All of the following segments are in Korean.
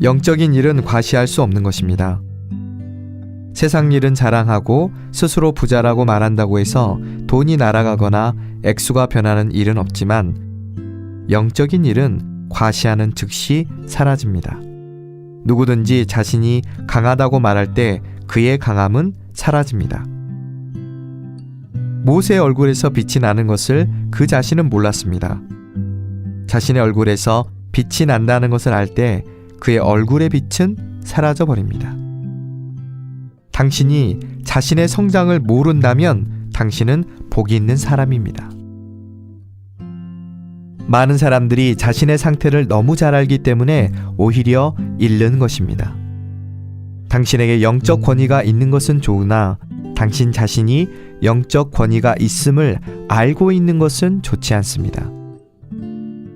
영적인 일은 과시할 수 없는 것입니다. 세상 일은 자랑하고 스스로 부자라고 말한다고 해서 돈이 날아가거나 액수가 변하는 일은 없지만 영적인 일은 과시하는 즉시 사라집니다. 누구든지 자신이 강하다고 말할 때 그의 강함은 사라집니다. 모세의 얼굴에서 빛이 나는 것을 그 자신은 몰랐습니다. 자신의 얼굴에서 빛이 난다는 것을 알 때 그의 얼굴의 빛은 사라져 버립니다. 당신이 자신의 성장을 모른다면 당신은 복이 있는 사람입니다. 많은 사람들이 자신의 상태를 너무 잘 알기 때문에 오히려 잃는 것입니다. 당신에게 영적 권위가 있는 것은 좋으나 당신 자신이 영적 권위가 있음을 알고 있는 것은 좋지 않습니다.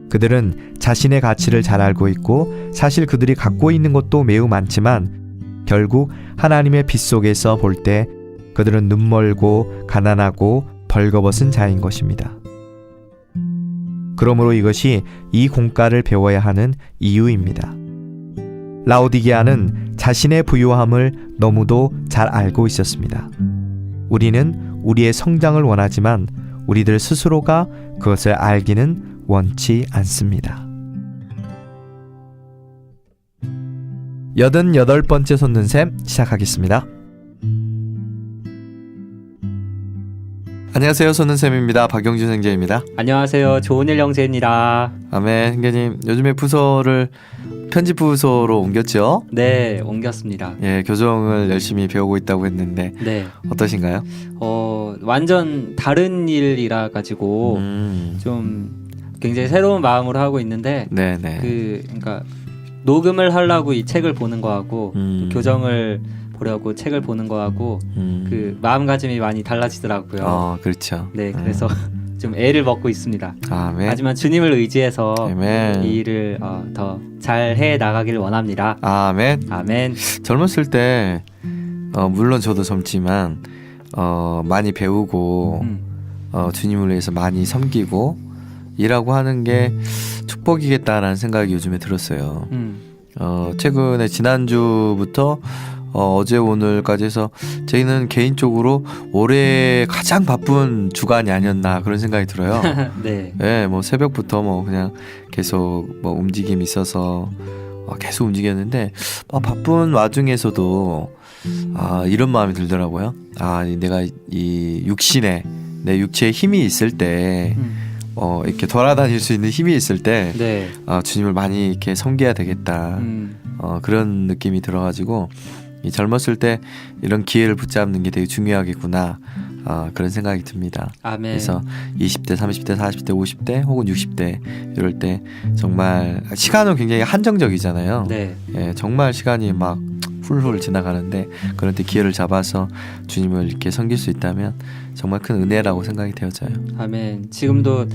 그들은 자신의 가치를 잘 알고 있고 사실 그들이 갖고 있는 것도 매우 많지만 결국 하나님의 빛 속에서 볼 때 그들은 눈멀고 가난하고 벌거벗은 자인 것입니다. 그러므로 이것이 이 공과를 배워야 하는 이유입니다. 라오디게아는 자신의 부유함을 너무도 잘 알고 있었습니다. 우리는 우리의 성장을 원하지만 우리들 스스로가 그것을 알기는 원치 않습니다. 88번째 솟는샘 시작하겠습니다. 안녕하세요. 솟는샘입니다. 박영준 형제입니다. 안녕하세요. 좋은일 형제입니다. 아멘. 형제님 요즘에 부서를 편집 부서로 옮겼죠? 네, 옮겼습니다. 예, 교정을 열심히 배우고 있다고 했는데 네. 어떠신가요? 완전 다른 일이라 가지고 좀 굉장히 새로운 마음으로 하고 있는데 네네. 그러니까 녹음을 하려고 이 책을 보는 거하고 교정을 보려고 책을 보는 거하고 그 마음가짐이 많이 달라지더라고요. 그렇죠. 네, 그래서 좀 애를 먹고 있습니다. 아멘. 하지만 주님을 의지해서 아멘. 이 일을 더 잘 해 나가기를 원합니다. 아멘. 아멘. 젊었을 때 물론 저도 젊지만 많이 배우고 주님을 위해서 많이 섬기고 일하고 하는 게 축복이겠다라는 생각이 요즘에 들었어요. 최근에 지난주부터 어제 오늘까지 해서 저희는 개인적으로 올해 가장 바쁜 주간이 아니었나 그런 생각이 들어요. 네. 네, 뭐 새벽부터 뭐 그냥 계속 뭐 움직임이 있어서 계속 움직였는데 바쁜 와중에서도 이런 마음이 들더라고요. 내가 이 육신에 내 육체에 힘이 있을 때 이렇게 돌아다닐 수 있는 힘이 있을 때 네. 주님을 많이 이렇게 섬겨야 되겠다. 그런 느낌이 들어가지고 이 젊었을 때 이런 기회를 붙잡는 게 되게 중요하겠구나. 그런 생각이 듭니다. 아멘. 그래서 20대, 30대, 40대, 50대 혹은 60대 이럴 때 정말 시간은 굉장히 한정적이잖아요. 네. 예, 정말 시간이 막 훌훌 지나가는데 그런 때 기회를 잡아서 주님을 이렇게 섬길 수 있다면 정말 큰 은혜라고 생각이 되어져요. 아멘. 지금도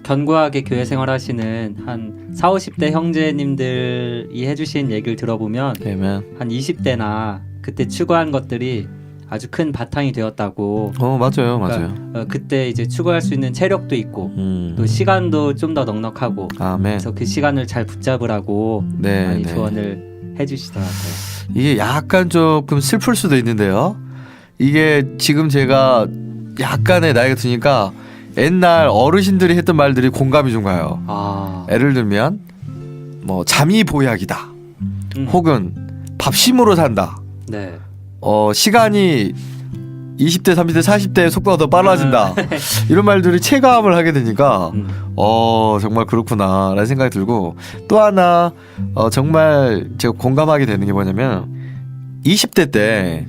견고하게 교회 생활하시는 한 40, 50대 형제님들이 해주신 얘기를 들어보면 아멘. 한 20대나 그때 추구한 것들이 아주 큰 바탕이 되었다고. 맞아요. 그러니까, 맞아요. 그때 이제 추구할 수 있는 체력도 있고 또 시간도 좀 더 넉넉하고 아멘. 그래서 그 시간을 잘 붙잡으라고 네, 많이 네. 조언을 해주시더라고요. 이게 약간 조금 슬플 수도 있는데요. 이게 지금 제가 약간의 나이가 드니까 옛날 어르신들이 했던 말들이 공감이 좀 가요. 예를 들면 뭐 잠이 보약이다. 혹은 밥심으로 산다. 네. 시간이 20대, 30대, 40대의 속도가 더 빨라진다. 이런 말들이 체감을 하게 되니까 정말 그렇구나 라는 생각이 들고 또 하나 정말 제가 공감하게 되는 게 뭐냐면 20대 때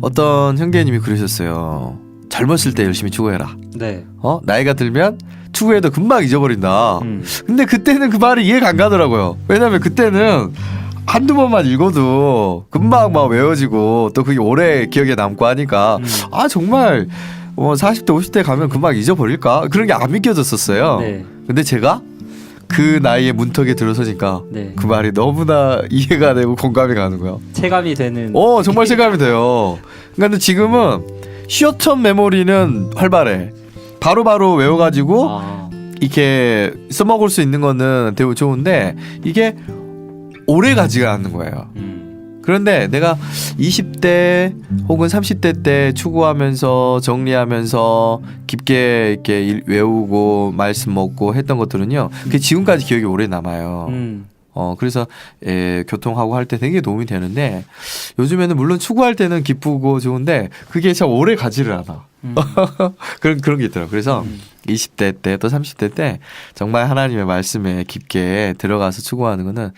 어떤 형제님이 그러셨어요. 젊었을 때 열심히 추구해라. 네. 나이가 들면 추구해도 금방 잊어버린다. 근데 그때는 그 말이 이해가 안 가더라고요. 왜냐면 그때는 한두 번만 읽어도 금방 막 외워지고 또 그게 오래 기억에 남고 하니까 정말 40대 50대 가면 금방 잊어버릴까? 그런 게 안 믿겨졌었어요. 네. 근데 근데 제가 그 나이에 문턱에 들어서니까 네. 그 말이 너무나 이해가 되고 공감이 가는 거예요. 체감이 되는. 정말 체감이 돼요. 근데 지금은 슈어텀 메모리는 활발해. 바로바로 외워가지고 이렇게 써먹을 수 있는 거는 되게 좋은데 이게 오래 가지가 않는 거예요. 그런데 내가 20대 혹은 30대 때 추구하면서 정리하면서 깊게 이렇게 외우고 말씀 먹고 했던 것들은요. 그게 지금까지 기억이 오래 남아요. 그래서 교통하고 할 때 되게 도움이 되는데 요즘에는 물론 추구할 때는 기쁘고 좋은데 그게 참 오래 가지를 않아. 그런 게 있더라고요. 그래서 20대 때 또 30대 때 정말 하나님의 말씀에 깊게 들어가서 추구하는 거는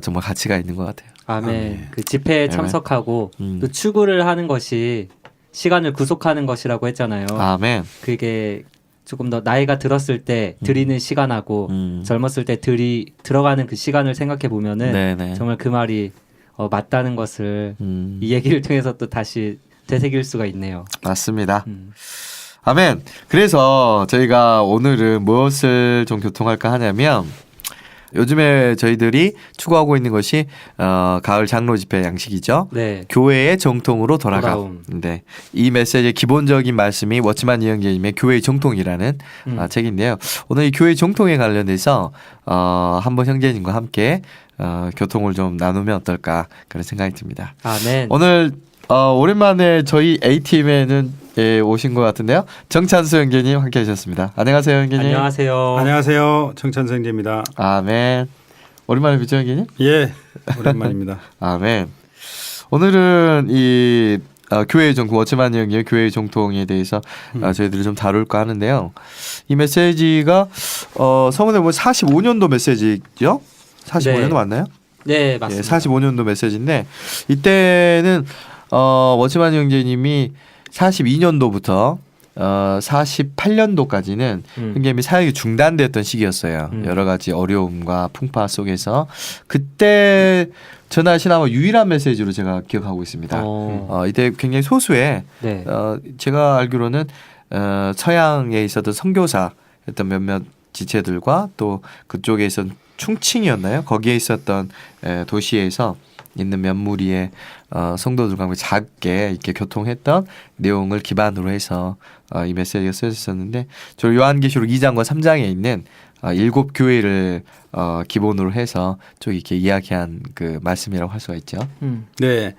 정말 가치가 있는 것 같아요. 아멘. 그 집회에 참석하고 또 추구를 하는 것이 시간을 구속하는 것이라고 했잖아요. 아멘. 그게 조금 더 나이가 들었을 때 드리는 시간하고 젊었을 때 들어가는 그 시간을 생각해 보면은 네네. 정말 그 말이 맞다는 것을 이 얘기를 통해서 또 다시 되새길 수가 있네요. 맞습니다. 아멘. 그래서 저희가 오늘은 무엇을 좀 교통할까 하냐면 요즘에 저희들이 추구하고 있는 것이 가을 장로 집회 양식이죠. 네. 교회의 정통으로 돌아감. 돌아옴. 네. 이 메시지의 기본적인 말씀이 워치만 이영재님의 교회의 정통이라는 책인데요. 오늘 이 교회의 정통에 관련해서 한번 형제님과 함께 교통을 좀 나누면 어떨까 그런 생각이 듭니다. 아멘. 오늘 오랜만에 저희 A팀에는 오신 것 같은데요. 정찬수 형제님 함께 하셨습니다. 안녕하세요 형제님. 안녕하세요. 안녕하세요. 정찬수 형제입니다. 아멘. 오랜만에 뵙죠 형제님. 예, 오랜만입니다. 아멘. 오늘은 이 교회의 정통, 워치만 형의 교회의 정통에 대해서 저희들이 좀 다룰까 하는데요. 이 메시지가 성원에 보면 45년도 메시지죠? 45년도 네. 맞나요? 네, 맞습니다. 45년도 메시지인데 이때는 워치만 형제님이 42년도부터 48년도까지는 형제님이 사역이 중단됐던 시기였어요. 여러 가지 어려움과 풍파 속에서 그때 전하신 아마 유일한 메시지로 제가 기억하고 있습니다. 이때 굉장히 소수의 네. 제가 알기로는 서양에 있었던 선교사였던 몇몇 지체들과 또 그쪽에 있었던 충칭이었나요? 거기에 있었던 도시에서 있는 몇 무리의 성도들과 함께 작게 이렇게 교통했던 내용을 기반으로 해서 이 메시지가 쓰여져 있었는데 저 요한계시록 2장과 3장에 있는 7교회를 기본으로 해서 좀 이렇게 이야기한 그 말씀이라고 할 수가 있죠. 네,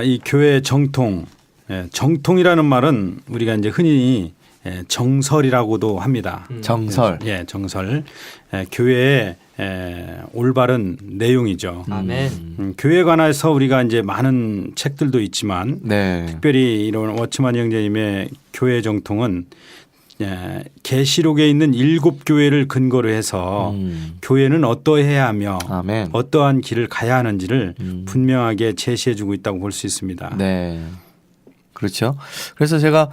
이 교회 정통, 정통이라는 말은 우리가 이제 흔히 정설이라고도 합니다. 정설. 예, 정설. 교회의 올바른 내용이죠. 아멘. 교회에 관해서 우리가 이제 많은 책들도 있지만 네. 특별히 이런 워치만 형제님의 교회 정통은 계시록에 있는 7교회를 근거로 해서 교회는 어떠해야 하며 아멘. 어떠한 길을 가야 하는지를 분명하게 제시해주고 있다고 볼 수 있습니다. 네. 그렇죠. 그래서 제가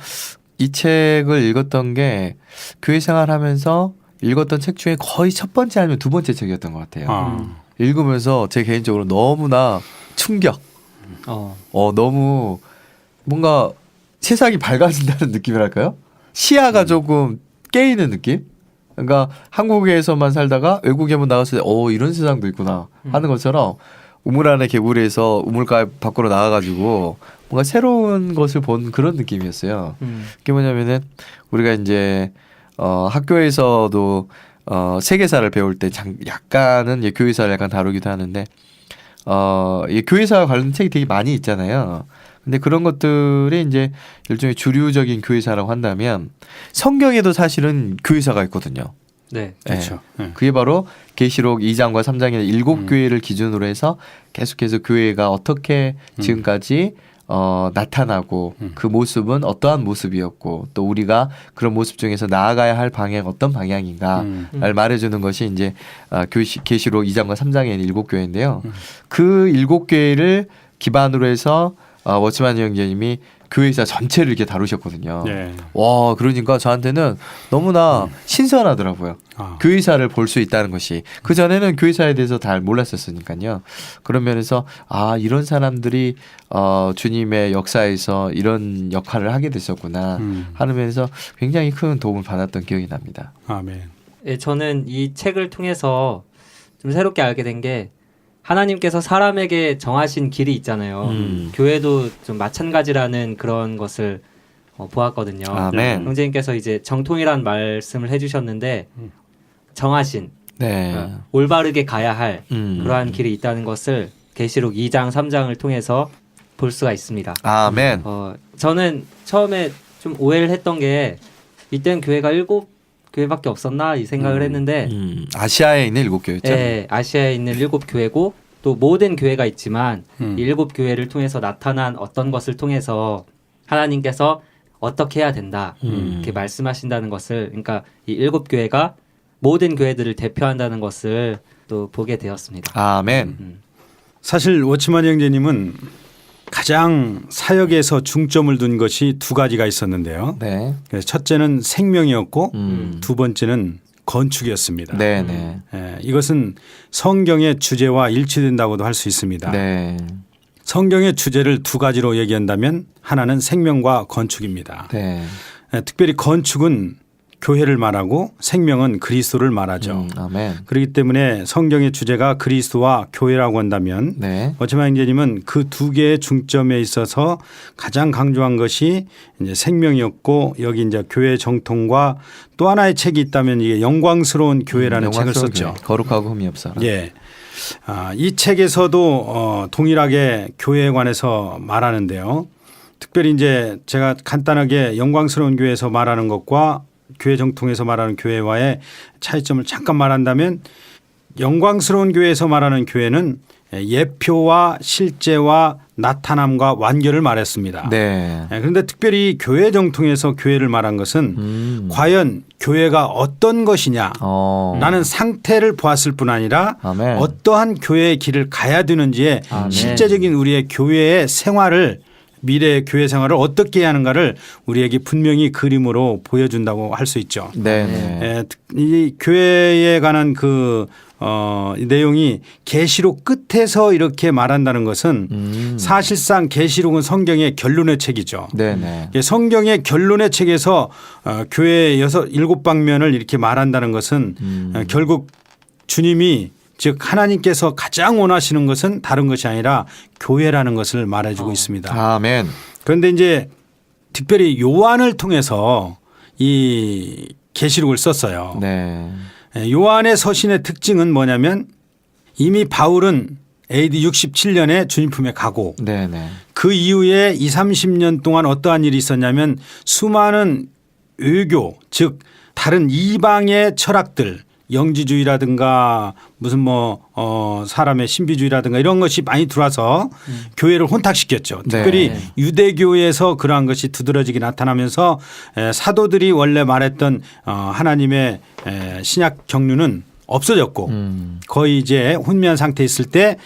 이 책을 읽었던 게 교회 생활하면서 읽었던 책 중에 거의 첫 번째 아니면 두 번째 책이었던 것 같아요. 읽으면서 제 개인적으로 너무나 충격. 너무 뭔가 세상이 밝아진다는 느낌이랄까요? 시야가 조금 깨이는 느낌? 그러니까 한국에서만 살다가 외국에 한번 나갔을 때 이런 세상도 있구나 하는 것처럼 우물 안에 개구리에서 우물가 밖으로 나가가지고 뭔가 새로운 것을 본 그런 느낌이었어요. 그게 뭐냐면은 우리가 이제 학교에서도 세계사를 배울 때 약간은 교회사를 약간 다루기도 하는데 교회사와 관련 책이 되게 많이 있잖아요. 근데 그런 것들이 이제 일종의 주류적인 교회사라고 한다면 성경에도 사실은 교회사가 있거든요. 네. 그렇죠. 네. 그게 바로 계시록 2장과 3장의 7교회를 기준으로 해서 계속해서 교회가 어떻게 지금까지 나타나고 그 모습은 어떠한 모습이었고 또 우리가 그런 모습 중에서 나아가야 할 방향 어떤 방향인가를 말해주는 것이 이제 계시록 2장과 3장에 있는 7교회인데요. 그 7교회를 기반으로 해서 워치만 형제님이 교회사 전체를 이렇게 다루셨거든요. 네. 와, 그러니까 저한테는 너무나 신선하더라고요. 교회사를 볼 수 있다는 것이. 그전에는 교회사에 대해서 잘 몰랐었으니까요. 그런 면에서 이런 사람들이 주님의 역사에서 이런 역할을 하게 됐었구나 하는 면에서 굉장히 큰 도움을 받았던 기억이 납니다. 아멘. 예, 저는 이 책을 통해서 좀 새롭게 알게 된 게 하나님께서 사람에게 정하신 길이 있잖아요. 교회도 좀 마찬가지라는 그런 것을 보았거든요. 아멘. 형제님께서 이제 정통이란 말씀을 해주셨는데 정하신 네. 그러니까 올바르게 가야 할 음. 그러한 길이 있다는 것을 계시록 2장 3장을 통해서 볼 수가 있습니다. 아멘. 저는 처음에 좀 오해를 했던 게 이때는 교회가 7교회밖에 없었나 이 생각을 했는데 아시아에 있는 7교회죠. 네, 아시아에 있는 7교회고 또 모든 교회가 있지만 이 7교회를 통해서 나타난 어떤 것을 통해서 하나님께서 어떻게 해야 된다 이렇게 말씀하신다는 것을, 그러니까 이 7교회가 모든 교회들을 대표한다는 것을 또 보게 되었습니다. 아멘. 사실 워치만 형제님은 가장 사역에서 중점을 둔 것이 두 가지가 있었는데요. 네. 그래서 첫째는 생명이었고 두 번째는 건축이었습니다. 네, 네. 이것은 성경의 주제와 일치된다고도 할 수 있습니다. 네. 성경의 주제를 두 가지로 얘기한다면 하나는 생명과 건축입니다. 네. 특별히 건축은 교회를 말하고 생명은 그리스도를 말하죠. 아멘. 그렇기 때문에 성경의 주제가 그리스도와 교회라고 한다면 네. 워치만 형제님은 그 두 개의 중점에 있어서 가장 강조한 것이 이제 생명이었고, 여기 이제 교회 정통과 또 하나의 책이 있다면 이게 영광스러운 교회라는 책을 썼죠. 교회. 거룩하고 흠이 없어라. 예. 이 책에서도 동일하게 교회에 관해서 말하는데요. 특별히 이제 제가 간단하게 영광스러운 교회에서 말하는 것과 교회 정통에서 말하는 교회와의 차이점을 잠깐 말한다면, 영광스러운 교회에서 말하는 교회는 예표와 실제와 나타남과 완결을 말했습니다. 네. 그런데 특별히 교회 정통에서 교회를 말한 것은 과연 교회가 어떤 것이냐 라는 상태를 보았을 뿐 아니라 아멘. 어떠한 교회의 길을 가야 되는지에 아멘. 실제적인 우리의 교회의 생활을, 미래의 교회 생활을 어떻게 해야 하는가를 우리에게 분명히 그림으로 보여준다고 할 수 있죠. 네. 이 교회에 관한 이 내용이 계시록 끝에서 이렇게 말한다는 것은 사실상 계시록은 성경의 결론의 책이죠. 네, 네. 성경의 결론의 책에서 교회의 7방면을 이렇게 말한다는 것은 결국 주님이, 즉 하나님께서 가장 원하시는 것은 다른 것이 아니라 교회라는 것을 말해주고 있습니다. 아멘. 그런데 이제 특별히 요한을 통해서 이 계시록을 썼어요. 네. 요한의 서신의 특징은 뭐냐면, 이미 바울은 AD 67년에 주님 품에 가고 네, 네. 그 이후에 20-30년 동안 어떠한 일이 있었냐면, 수많은 외교, 즉 다른 이방의 철학들, 영지주의라든가 무슨 사람의 신비주의라든가 이런 것이 많이 들어와서 교회를 혼탁시켰죠. 특별히 네. 유대교에서 그러한 것이 두드러지게 나타나면서 사도들이 원래 말했던 하나님의 신약 경륜은 없어졌고 거의 이제 혼미한 상태에 있을 때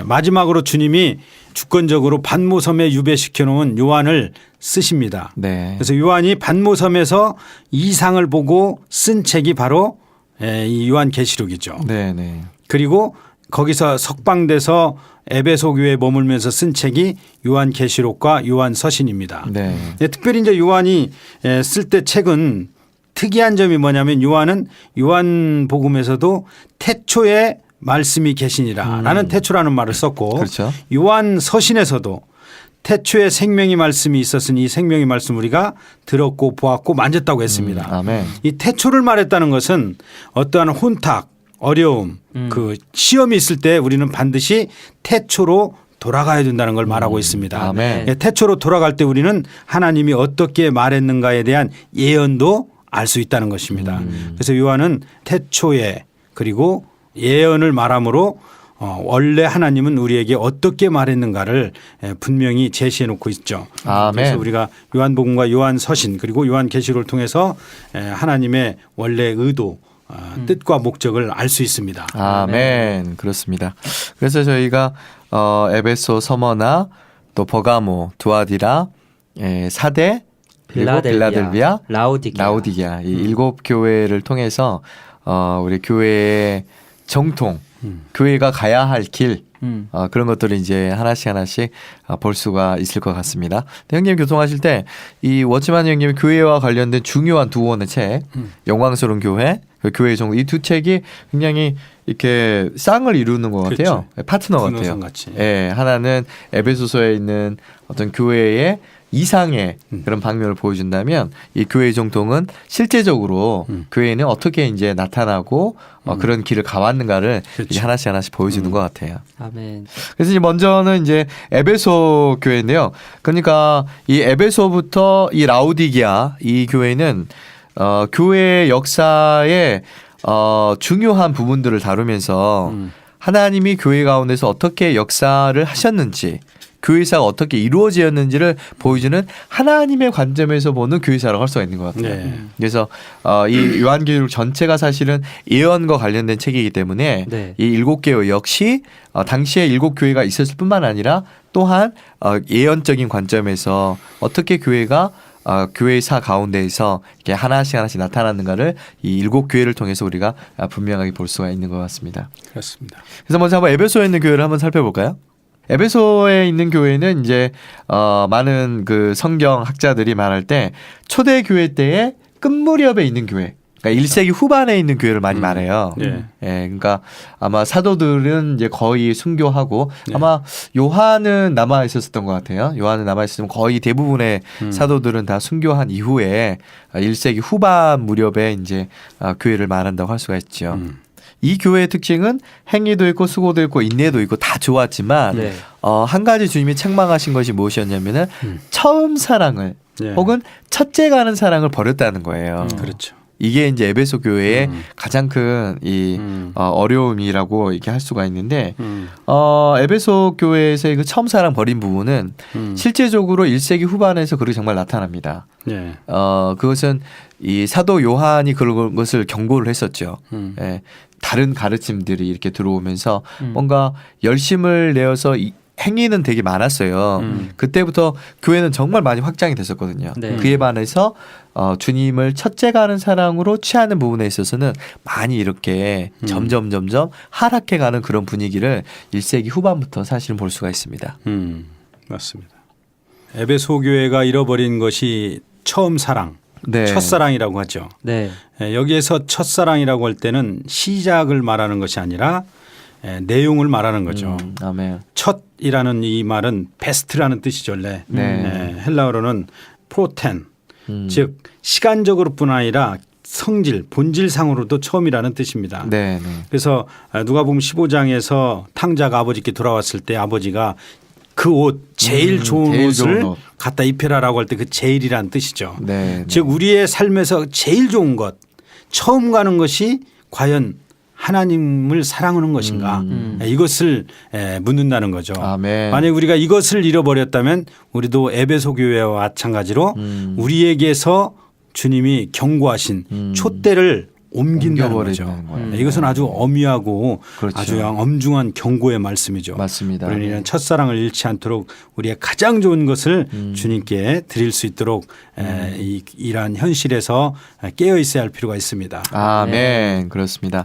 마지막으로 주님이 주권적으로 반모섬에 유배시켜 놓은 요한을 쓰십니다. 네. 그래서 요한이 반모섬에서 이상을 보고 쓴 책이 바로 이 요한계시록이죠. 네, 네. 그리고 거기서 석방돼서 에베소 교회에 머물면서 쓴 책이 요한계시록과 요한서신입니다. 네. 특별히 이제 요한이 쓸 때 책은 특이한 점이 뭐냐면, 요한은 요한복음에서도 태초에 말씀이 계시니라라는 태초라는 말을 썼고, 그렇죠. 요한서신에서도 태초에 생명의 말씀이 있었으니 이 생명의 말씀 우리가 들었고 보았고 만졌다고 했습니다. 아멘. 이 태초를 말했다는 것은 어떠한 혼탁, 어려움, 그 시험이 있을 때 우리는 반드시 태초로 돌아가야 된다는 걸 말하고 있습니다. 아멘. 태초로 돌아갈 때 우리는 하나님이 어떻게 말했는가에 대한 예언도 알 수 있다는 것입니다. 그래서 요한은 태초에 그리고 예언을 말함으로 원래 하나님은 우리에게 어떻게 말했는가를 분명히 제시해 놓고 있죠. 아멘. 그래서 우리가 요한복음과 요한서신 그리고 요한계시록을 통해서 하나님의 원래 의도, 뜻과 목적을 알 수 있습니다. 아멘. 그렇습니다. 그래서 저희가 에베소, 서머나, 또 버가모, 두아디라, 사대, 그리고 빌라델비아, 라오디게아 이 7교회를 통해서 우리 교회의 정통, 교회가 가야 할 길, 그런 것들을 이제 하나씩 볼 수가 있을 것 같습니다. 형님 교통하실 때 이 워치만 형님 교회와 관련된 중요한 두 권의 책, 영광스러운 교회, 교회의 정통, 이 두 책이 굉장히 이렇게 쌍을 이루는 것 같아요. 그렇죠. 파트너 같아요. 같이. 예, 하나는 에베소서에 있는 어떤 교회의 이상의 그런 방면을 보여준다면 이 교회의 정통은 실제적으로 교회는 어떻게 이제 나타나고 그런 길을 가왔는가를 그렇죠. 이제 하나씩 보여주는 것 같아요. 아멘. 그래서 이제 먼저는 이제 에베소 교회인데요. 그러니까 이 에베소부터 이 라우디기아 이 교회는 교회 역사의 중요한 부분들을 다루면서 하나님이 교회 가운데서 어떻게 역사를 하셨는지 교회사가 어떻게 이루어지었는지를 보여주는 하나님의 관점에서 보는 교회사라고 할 수가 있는 것 같아요. 네. 그래서 이 요한계시록 전체가 사실은 예언과 관련된 책이기 때문에 네. 이 7교회 역시 당시에 7교회가 있었을 뿐만 아니라 또한 예언적인 관점에서 어떻게 교회가 교회사 가운데에서 이렇게 하나씩 나타났는가를 이 7교회를 통해서 우리가 분명하게 볼 수가 있는 것 같습니다. 그렇습니다. 그래서 먼저 한번 에베소에 있는 교회를 한번 살펴볼까요? 에베소에 있는 교회는 이제 많은 그 성경 학자들이 말할 때 초대 교회 때의 끝 무렵에 있는 교회, 그러니까 1세기 후반에 있는 교회를 많이 말해요. 네. 그러니까 아마 사도들은 이제 거의 순교하고 네. 아마 요한은 남아 있었던 것 같아요. 요한은 남아 있었으면 거의 대부분의 사도들은 다 순교한 이후에 1세기 후반 무렵에 이제 교회를 말한다고 할 수가 있죠. 이 교회의 특징은 행위도 있고 수고도 있고 인내도 있고 다 좋았지만 네. 한 가지 주님이 책망하신 것이 무엇이었냐면은 처음 사랑을 네. 혹은 첫째 가는 사랑을 버렸다는 거예요. 그렇죠. 이게 이제 에베소 교회의 가장 큰 이 어려움이라고 이렇게 할 수가 있는데 에베소 교회에서의 그 처음 사랑 버린 부분은 실제적으로 1세기 후반에서 그렇게 정말 나타납니다. 네. 그것은 이 사도 요한이 그런 것을 경고를 했었죠. 예, 다른 가르침들이 이렇게 들어오면서 뭔가 열심을 내어서 행위는 되게 많았어요. 그때부터 교회는 정말 많이 확장이 됐었거든요. 네. 그에 반해서 주님을 첫째 가는 사랑으로 취하는 부분에 있어서는 많이 이렇게 점점 하락해가는 그런 분위기를 1세기 후반부터 사실은 볼 수가 있습니다. 맞습니다. 에베소 교회가 잃어버린 것이 처음 사랑, 네. 첫사랑이라고 하죠. 네. 여기에서 첫사랑이라고 할 때는 시작을 말하는 것이 아니라 내용을 말하는 거죠. 아멘. 첫이라는 이 말은 베스트라는 뜻이죠. 원래. 네. 헬라어로는 프로텐, 즉 시간적으로뿐 아니라 성질, 본질상으로도 처음이라는 뜻입니다. 네. 그래서 누가복음 15장에서 탕자가 아버지께 돌아왔을 때 아버지가 그 옷 제일 좋은 제일 옷을 좋은 옷. 갖다 입혀라라고 할 때 그 제일이라는 뜻이죠. 네. 즉 우리의 삶에서 제일 좋은 것, 처음 가는 것이 과연 하나님을 사랑하는 것인가 이것을 묻는다는 거죠. 아멘. 만약 우리가 이것을 잃어버렸다면 우리도 에베소 교회와 마찬가지로 우리에게서 주님이 경고하신 촛대를 옮긴다는 거죠. 옮겨버린다는 거예요. 이것은 아주 엄미하고 그렇죠. 아주 엄중한 경고의 말씀이죠. 맞습니다. 우리는 첫사랑을 잃지 않도록 우리의 가장 좋은 것을 주님께 드릴 수 있도록 이러한 현실에서 깨어 있어야 할 필요가 있습니다. 아멘. 그렇습니다.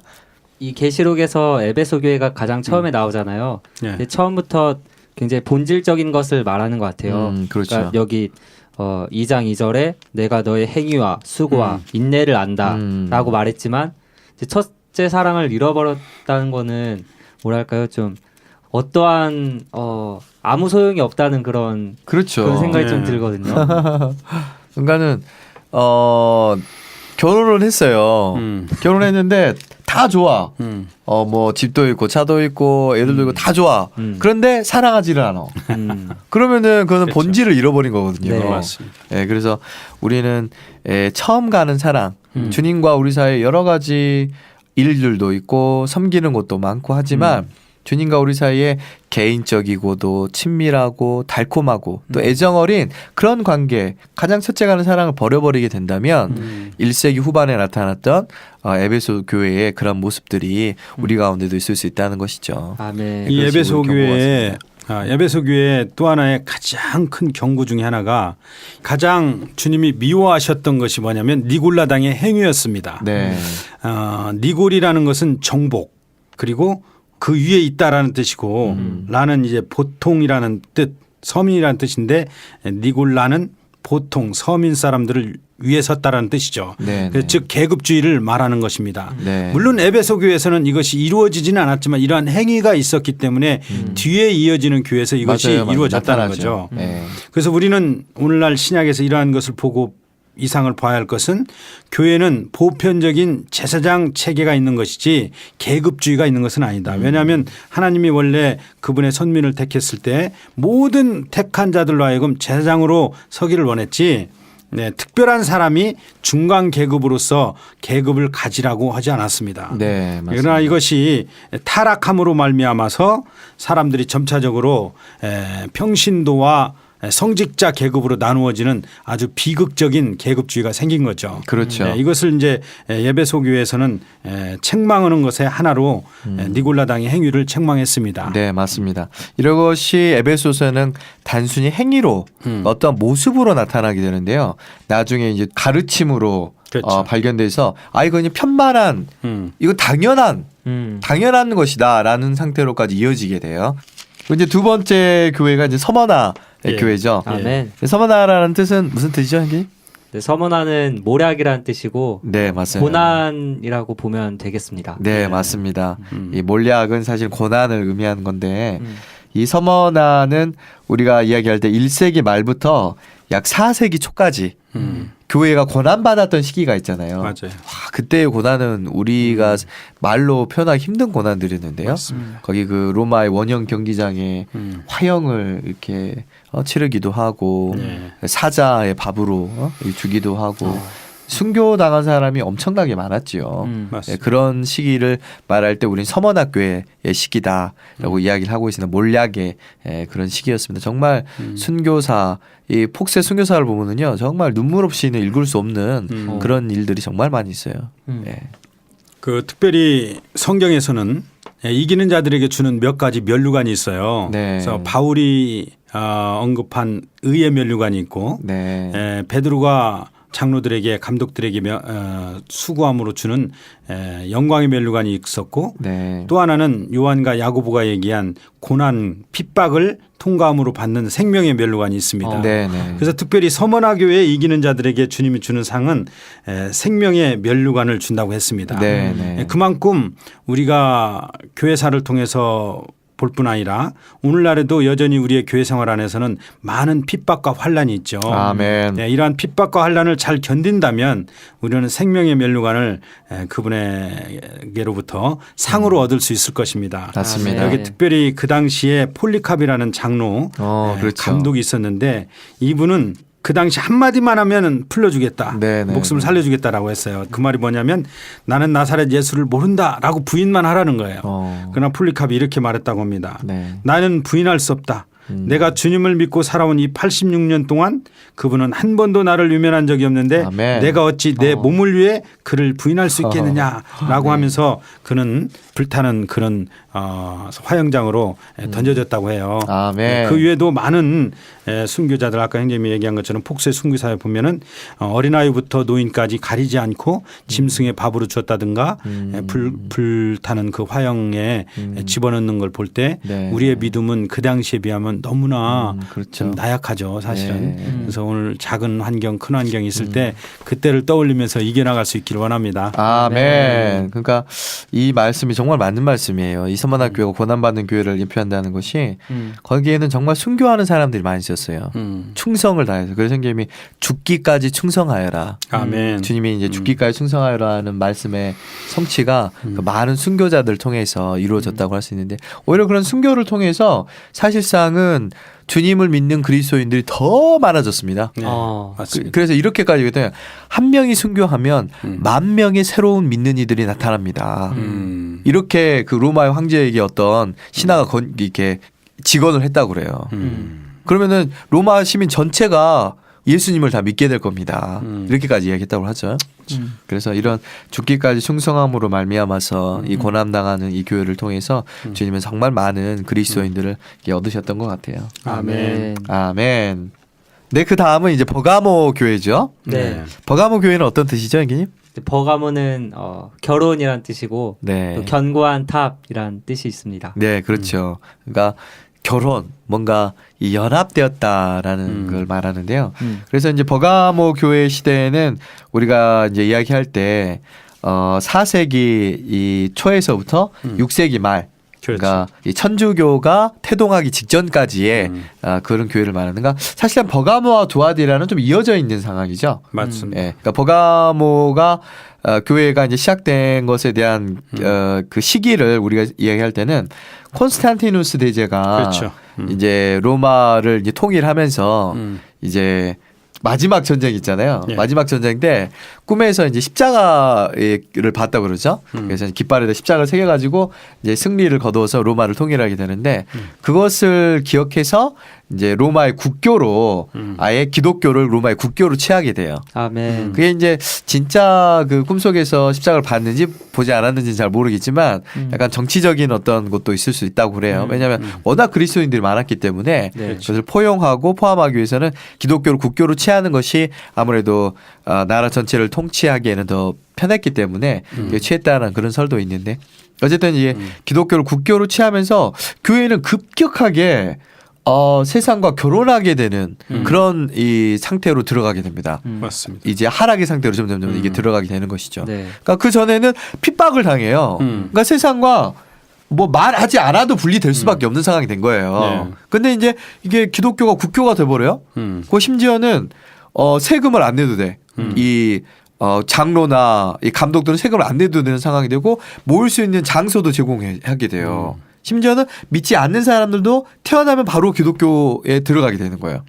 이 계시록에서 에베소 교회가 가장 처음에 나오잖아요. 네. 근데 처음부터 굉장히 본질적인 것을 말하는 것 같아요. 그렇죠. 그러니까 여기 2장 2절에 내가 너의 행위와 수고와 인내를 안다라고 말했지만 이제 첫째 사랑을 잃어버렸다는 거는 뭐랄까요, 좀 어떠한 아무 소용이 없다는 그런 그렇죠. 생각이 네. 좀 들거든요. 그러니까는 결혼을 했어요. 결혼했는데 다 좋아. 뭐 집도 있고 차도 있고 애들도 있고 다 좋아. 그런데 사랑하지를 않아. 그러면은 그거는 그렇죠. 본질을 잃어버린 거거든요. 네. 맞습니다. 그래서 우리는 처음 가는 사랑, 주님과 우리 사이에 여러 가지 일들도 있고 섬기는 것도 많고 하지만 주님과 우리 사이에 개인적이고도 친밀하고 달콤하고 또 애정어린 그런 관계, 가장 첫째 가는 사랑을 버려버리게 된다면 1세기 후반에 나타났던 에베소 교회의 그런 모습들이 우리 가운데도 있을 수 있다는 것이죠. 아멘. 이 그것이 에베소 우리 교회의 에베소 교회의 또 하나의 가장 큰 경고 중에 하나가 가장 주님이 미워하셨던 것이 뭐냐면 니골라당의 행위였습니다. 네. 니골이라는 것은 정복 그리고 그 위에 있다라는 뜻이고 라는 이제 보통이라는 뜻, 서민이라는 뜻인데 니골라는 보통 서민 사람들을 위에 섰다라는 뜻이죠. 네, 그래서 네. 즉 계급주의를 말하는 것입니다. 네. 물론 에베소 교회에서는 이것이 이루어지지는 않았지만 이러한 행위가 있었기 때문에 뒤에 이어지는 교회에서 이것이 맞아요, 맞아요. 이루어졌다는 나타나죠. 거죠. 네. 그래서 우리는 오늘날 신약에서 이러한 것을 보고 이상을 봐야 할 것은 교회는 보편적인 제사장 체계가 있는 것이지 계급주의가 있는 것은 아니다. 왜냐하면 하나님이 원래 그분의 선민을 택했을 때 모든 택한 자들로 하여금 제사장으로 서기를 원했지 네, 특별한 사람이 중간 계급으로서 계급을 가지라고 하지 않았습니다. 네, 맞습니다. 그러나 이것이 타락함으로 말미암아서 사람들이 점차적으로 평신도와 성직자 계급으로 나누어지는 아주 비극적인 계급주의가 생긴 거죠. 그렇죠. 네, 이것을 이제 에베소 교회에서는 책망하는 것의 하나로 니골라당의 행위를 책망했습니다. 네, 맞습니다. 이런 것이 에베소서는 단순히 행위로 어떤 모습으로 나타나게 되는데요. 나중에 이제 가르침으로 그렇죠. 발견돼서 이거 그냥 편만한 이거 당연한 것이다라는 상태로까지 이어지게 돼요. 이제 두 번째 교회가 이제 서머나 예. 교회죠. 아멘. 서머나라는 뜻은 무슨 뜻이죠, 형님? 네, 서머나는 모략이라는 뜻이고 네, 맞아요. 고난이라고 보면 되겠습니다. 네, 맞습니다. 이 몰약은 사실 고난을 의미하는 건데 이 서머나는 우리가 이야기할 때 1세기 말부터 약 4세기 초까지 교회가 고난받았던 시기가 있잖아요. 맞아요. 와, 그때의 고난은 우리가 말로 표현하기 힘든 고난들이었는데요. 맞습니다. 거기 그 로마의 원형 경기장에 화형을 이렇게 치르기도 하고 네. 사자의 밥으로 주기도 하고 순교당한 사람이 엄청나게 많았지요. 맞습니다. 네, 그런 시기를 말할 때 우리는 서머나교회의 시기다라고 이야기를 하고 있습니다. 몰약의 그런 시기였습니다. 정말 순교사, 이 폭세 순교사를 보면은요, 정말 눈물 없이는 읽을 수 없는 그런 일들이 정말 많이 있어요. 네. 그 특별히 성경에서는 이기는 자들에게 주는 몇 가지 면류관이 있어요. 네. 그래서 바울이 언급한 의의 면류관이 있고 네. 베드로가 장로들에게 감독들에게 수고함으로 주는 영광의 면류관이 있었고 네. 또 하나는 요한과 야고보가 얘기한 고난 핍박을 통과함으로 받는 생명의 면류관이 있습니다. 네, 네. 그래서 특별히 서머나 교회에 이기는 자들에게 주님이 주는 상은 생명의 면류관을 준다고 했습니다. 네, 네. 그만큼 우리가 교회사를 통해서 볼 뿐 아니라 오늘날에도 여전히 우리의 교회 생활 안에서는 많은 핍박과 환란이 있죠. 아멘. 네, 이러한 핍박과 환란을 잘 견딘다면 우리는 생명의 면류관을 그분에게로부터 상으로 얻을 수 있을 것입니다. 맞습니다. 여기 특별히 그 당시에 폴리캅이라는 장로 그렇죠. 감독이 있었는데 이분은 그 당시 한마디만 하면 풀려주겠다. 네네. 목숨을 살려주겠다라고 했어요. 그 말이 뭐냐면 나는 나사렛 예수를 모른다라고 부인만 하라는 거예요. 그러나 폴리캅이 이렇게 말했다고 합니다. 네. 나는 부인할 수 없다. 내가 주님을 믿고 살아온 이 86년 동안 그분은 한 번도 나를 유면한 적이 없는데 아멘. 내가 어찌 내 몸을 위해 그를 부인할 수 있겠느냐라고 하면서 그는 불타는 그런 화형장으로 던져졌다고 해요. 아멘. 그 외에도 많은 순교자들 아까 형님이 얘기한 것처럼 폭세 순교사에 보면은 어린아이부터 노인까지 가리지 않고 짐승의 밥으로 주었다든가 불타는 그 화형에 집어넣는 걸 볼 때 네. 우리의 믿음은 그 당시에 비하면 너무나 그렇죠. 좀 나약하죠 사실은. 네. 그래서 오늘 작은 환경 큰 환경이 있을 때 그때를 떠올리면서 이겨나갈 수 있기를 원합니다. 아멘. 그러니까 이 말씀이 정말 맞는 말씀이에요. 이 서머나 교회가 고난받는 교회를 예표한다는 것이 거기에는 정말 순교하는 사람들이 많이 있었어요. 충성을 다해서. 그래서 선생님이 죽기까지 충성하여라. 아멘. 주님이 이제 죽기까지 충성하여라는 말씀의 성취가 그 많은 순교자들 통해서 이루어졌다고 할 수 있는데 오히려 그런 순교를 통해서 사실상은 주님을 믿는 그리스도인들이 더 많아졌습니다. 네, 맞습니다. 그래서 이렇게까지 얘기해요. 한 명이 순교하면 만 명의 새로운 믿는 이들이 나타납니다. 이렇게 그 로마의 황제에게 어떤 신하가 이렇게 직언을 했다고 그래요. 그러면은 로마 시민 전체가 예수님을 다 믿게 될 겁니다. 이렇게까지 이야기했다고 하죠. 그래서 이런 죽기까지 충성함으로 말미암아서 이 고난당하는 이 교회를 통해서 주님은 정말 많은 그리스도인들을 얻으셨던 것 같아요. 아멘. 아멘. 네, 그 다음은 이제 버가모 교회죠. 네. 버가모 교회는 어떤 뜻이죠, 형님? 버가모는 결혼이란 뜻이고 네. 또 견고한 탑이란 뜻이 있습니다. 네, 그렇죠. 그러니까 결혼, 뭔가 이 연합되었다라는 걸 말하는데요. 그래서 이제 버가모 교회 시대에는 우리가 이제 이야기할 때 4세기 이 초에서부터 6세기 말 그러니까 이 천주교가 태동하기 직전까지의 그런 교회를 말하는가. 사실은 버가모와 두아디라는 좀 이어져 있는 상황이죠. 맞습니다. 예, 그러니까 버가모가 교회가 이제 시작된 것에 대한 그 시기를 우리가 이야기할 때는 콘스탄티누스 대제가 그렇죠. 이제 로마를 이제 통일하면서 이제 마지막 전쟁 있잖아요. 예. 마지막 전쟁 때 꿈에서 이제 십자가를 봤다 그러죠. 그래서 깃발에다 십자가를 새겨가지고 이제 승리를 거두어서 로마를 통일하게 되는데 그것을 기억해서 이제 로마의 국교로 아예 기독교를 로마의 국교로 취하게 돼요. 아멘. 그게 이제 진짜 그 꿈속에서 십자가를 봤는지 보지 않았는지는 잘 모르겠지만 약간 정치적인 어떤 것도 있을 수 있다고 그래요. 왜냐하면 워낙 그리스도인들이 많았기 때문에 네. 그것을 포용하고 포함하기 위해서는 기독교를 국교로 취하는 것이 아무래도 나라 전체를 통치하기에는 더 편했기 때문에 취했다는 그런 설도 있는데 어쨌든 이게 기독교를 국교로 취하면서 교회는 급격하게 세상과 결혼하게 되는 그런 이 상태로 들어가게 됩니다. 맞습니다. 이제 하락의 상태로 점점 이게 들어가게 되는 것이죠. 네. 그러니까 그 전에는 핍박을 당해요. 그러니까 세상과 뭐 말하지 않아도 분리될 수밖에 없는 상황이 된 거예요. 네. 근데 이제 이게 기독교가 국교가 돼버려요. 그 심지어는 세금을 안 내도 돼. 이 장로나 이 감독들은 세금을 안 내도 되는 상황이 되고 모일 수 있는 장소도 제공하게 돼요. 심지어는 믿지 않는 사람들도 태어나면 바로 기독교에 들어가게 되는 거예요.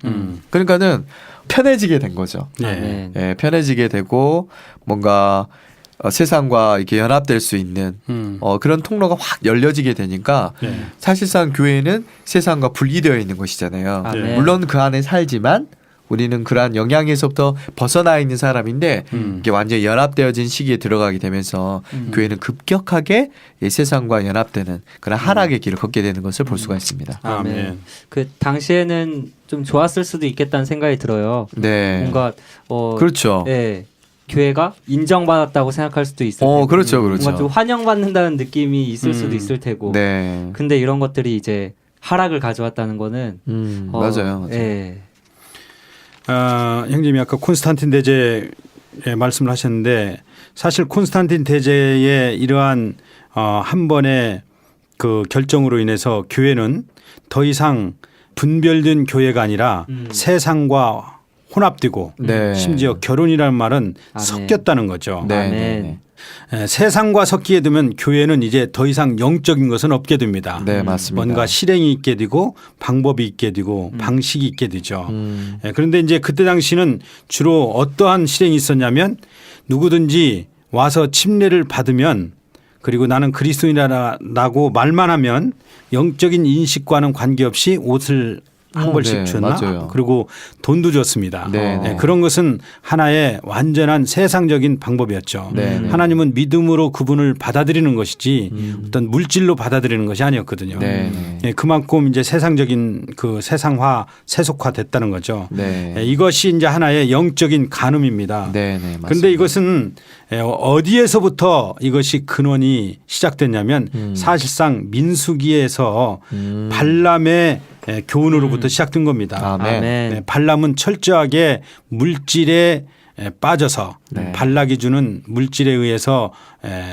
그러니까는 편해지게 된 거죠. 네. 아멘. 예, 편해지게 되고 뭔가 세상과 이렇게 연합될 수 있는 그런 통로가 확 열려지게 되니까 네. 사실상 교회는 세상과 분리되어 있는 것이잖아요. 아멘. 물론 그 안에 살지만 우리는 그러한 영향에서부터 벗어나 있는 사람인데 이게 완전히 연합되어진 시기에 들어가게 되면서 교회는 급격하게 이 세상과 연합되는 그런 하락의 길을 걷게 되는 것을 볼 수가 있습니다. 아멘. 아멘. 그 당시에는 좀 좋았을 수도 있겠다는 생각이 들어요. 네. 뭔가 그렇죠. 네. 교회가 인정받았다고 생각할 수도 있을 테고 그렇죠, 그렇죠. 뭔가 좀 환영받는다는 느낌이 있을 수도 있을 테고 네. 근데 이런 것들이 이제 하락을 가져왔다는 거는 맞아요. 예. 형님이 아까 콘스탄틴 대제의 말씀을 하셨는데 사실 콘스탄틴 대제의 이러한 한 번의 그 결정으로 인해서 교회는 더 이상 분별된 교회가 아니라 세상과 혼합되고 네. 심지어 결혼이라는 말은 아멘. 섞였다는 거죠. 네. 아멘. 네. 세상과 섞이게 되면 교회는 이제 더 이상 영적인 것은 없게 됩니다. 네, 맞습니다. 뭔가 실행이 있게 되고 방법이 있게 되고 방식이 있게 되죠. 그런데 이제 그때 당시는 주로 어떠한 실행이 있었냐면 누구든지 와서 침례를 받으면 그리고 나는 그리스도인이라고 말만 하면 영적인 인식과는 관계없이 옷을 한 벌씩 네, 줬나? 맞아요. 그리고 돈도 줬습니다. 네, 네. 그런 것은 하나의 완전한 세상적인 방법이었죠. 네, 네. 하나님은 믿음으로 그분을 받아들이는 것이지 어떤 물질로 받아들이는 것이 아니었거든요. 네, 네. 그만큼 이제 세상적인 그 세상화, 세속화 됐다는 거죠. 네. 이것이 이제 하나의 영적인 간음입니다. 네, 네, 맞습니다. 그런데 이것은 어디에서부터 이것이 근원이 시작됐냐면 사실상 민수기에서 발람의 교훈으로부터 시작된 겁니다. 아멘. 아멘. 네, 발람은 철저하게 물질에 빠져서 네. 발락이 주는 물질에 의해서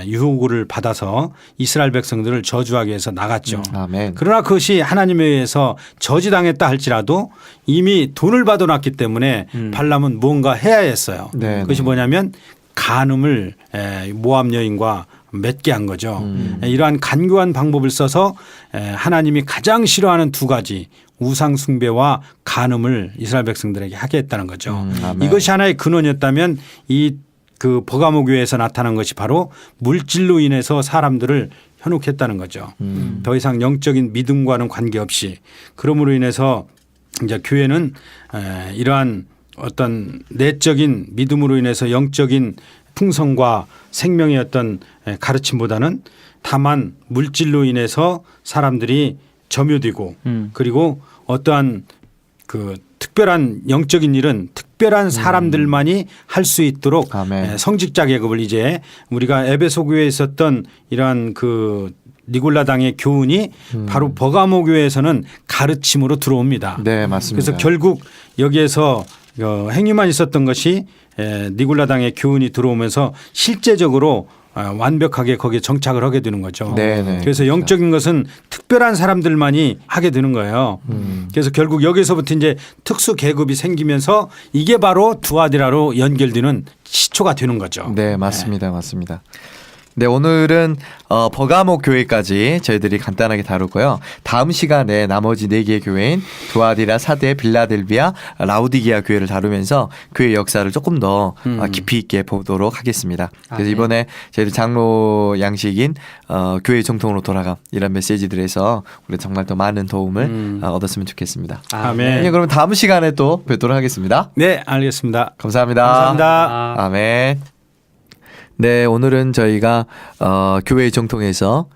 유혹을 받아서 이스라엘 백성들을 저주하기 위해서 나갔죠. 아멘. 그러나 그것이 하나님에 의해서 저지당했다 할지라도 이미 돈을 받아놨기 때문에 발람은 뭔가 해야 했어요. 네, 그것이 네. 뭐냐면 간음을 모압 여인과 맺게 한 거죠. 이러한 간교한 방법을 써서 하나님이 가장 싫어하는 두 가지 우상 숭배와 간음을 이스라엘 백성들에게 하게 했다는 거죠. 아멘. 이것이 하나의 근원이었다면 이 그 버가모 교회에서 나타난 것이 바로 물질로 인해서 사람들을 현혹했다는 거죠. 더 이상 영적인 믿음과는 관계없이 그러므로 인해서 이제 교회는 이러한 어떤 내적인 믿음으로 인해서 영적인 풍성과 생명의 어떤 가르침보다는 다만 물질로 인해서 사람들이 점유되고 그리고 어떠한 그 특별한 영적인 일은 특별한 사람들만이 할 수 있도록 아멘. 성직자 계급을 이제 우리가 에베소 교회에 있었던 이러한 그 니골라당의 교훈이 바로 버가모 교회에서는 가르침으로 들어옵니다. 네, 맞습니다. 그래서 결국 여기에서 행위만 있었던 것이 니골라당의 교훈이 들어오면서 실제적으로 완벽하게 거기에 정착을 하게 되는 거죠. 네네. 그래서 영적인 것은 특별한 사람들만이 하게 되는 거예요. 그래서 결국 여기서부터 이제 특수 계급이 생기면서 이게 바로 두아디라로 연결되는 시초가 되는 거죠. 네, 맞습니다. 맞습니다. 네, 오늘은 버가모 교회까지 저희들이 간단하게 다루고요. 다음 시간에 나머지 4개의 교회인 두아디라, 사대, 빌라델비아, 라우디게아 교회를 다루면서 교회 역사를 조금 더 깊이 있게 보도록 하겠습니다. 그래서 네. 이번에 저희들 장로 양식인 교회 정통으로 돌아감 이런 메시지들에서 우리 정말 더 많은 도움을 얻었으면 좋겠습니다. 아멘. 네, 그럼 다음 시간에 또 뵙도록 하겠습니다. 네, 알겠습니다. 감사합니다. 감사합니다. 아멘. 네, 오늘은 저희가 교회 정통에서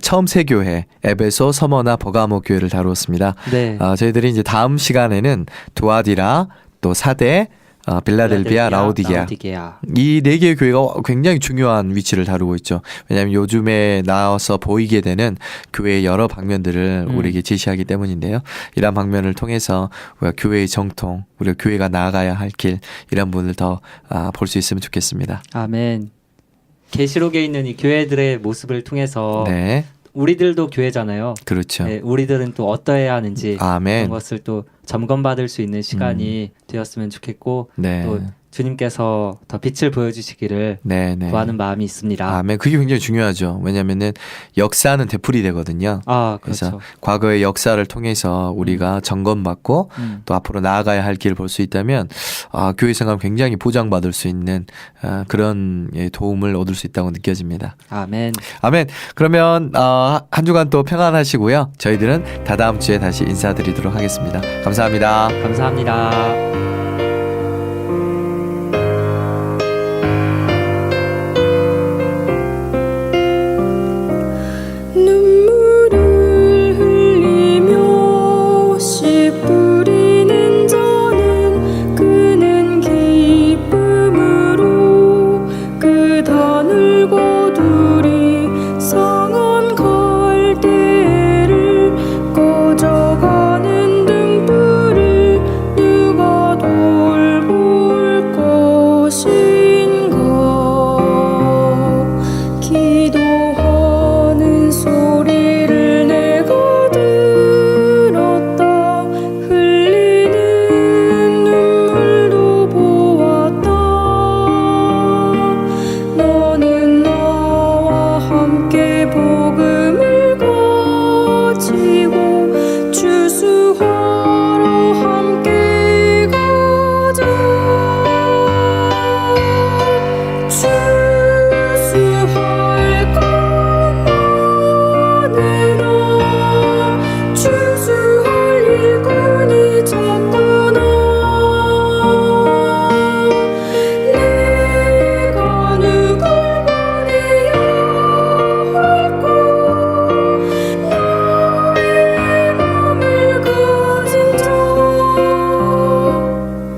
처음 세 교회 에베소, 서머나, 버가모 교회를 다루었습니다. 네. 저희들이 이제 다음 시간에는 두아디라, 또 사대, 빌라델비아, 라우디게아 이 4개의 교회가 굉장히 중요한 위치를 다루고 있죠. 왜냐하면 요즘에 나와서 보이게 되는 교회의 여러 방면들을 우리에게 제시하기 때문인데요. 이런 방면을 통해서 우리가 교회의 정통, 우리가 교회가 나아가야 할 길 이런 부분을 더 볼 수 있으면 좋겠습니다. 아멘. 계시록에 있는 이 교회들의 모습을 통해서 네, 우리들도 교회잖아요. 그렇죠. 네, 우리들은 또 어떠해야 하는지 아멘. 그런 것을 또 점검받을 수 있는 시간이 되었으면 좋겠고 네. 또 주님께서 더 빛을 보여주시기를 네, 네. 구하는 마음이 있습니다. 아멘. 그게 굉장히 중요하죠. 왜냐하면은 역사는 되풀이 되거든요. 아, 그래서 그렇죠. 과거의 역사를 통해서 우리가 점검받고 또 앞으로 나아가야 할 길을 볼 수 있다면 교회 생활 굉장히 보장받을 수 있는 그런 도움을 얻을 수 있다고 느껴집니다. 아멘. 아멘. 그러면 한 주간 또 평안하시고요. 저희들은 다다음 주에 다시 인사드리도록 하겠습니다. 감사합니다. 감사합니다. 눈물을 흘리며 씨 뿌리는 자는 그는 기쁨으로 그 단을 거두리 상한 갈대를 꺼져가는 등불을 누가 돌볼 것인가 기도하는 소리를 내가 들었다 흘리는 눈물도 보았다 너는 나와 함께 복음을 가지고 주수하러 함께 가자 주수할 것 많으나 주수할 일꾼이 적구나 내가 누굴 버려야 할까 나의 몸을 가진 자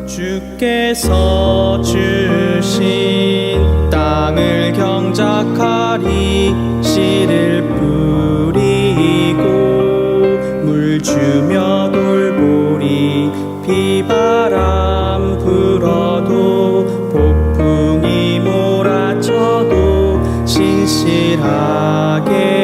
주께서 주신 땅을 경작하리 씨를 뿌리고 물 주며 돌보리 비바람 불어도 폭풍이 몰아쳐도 신실하게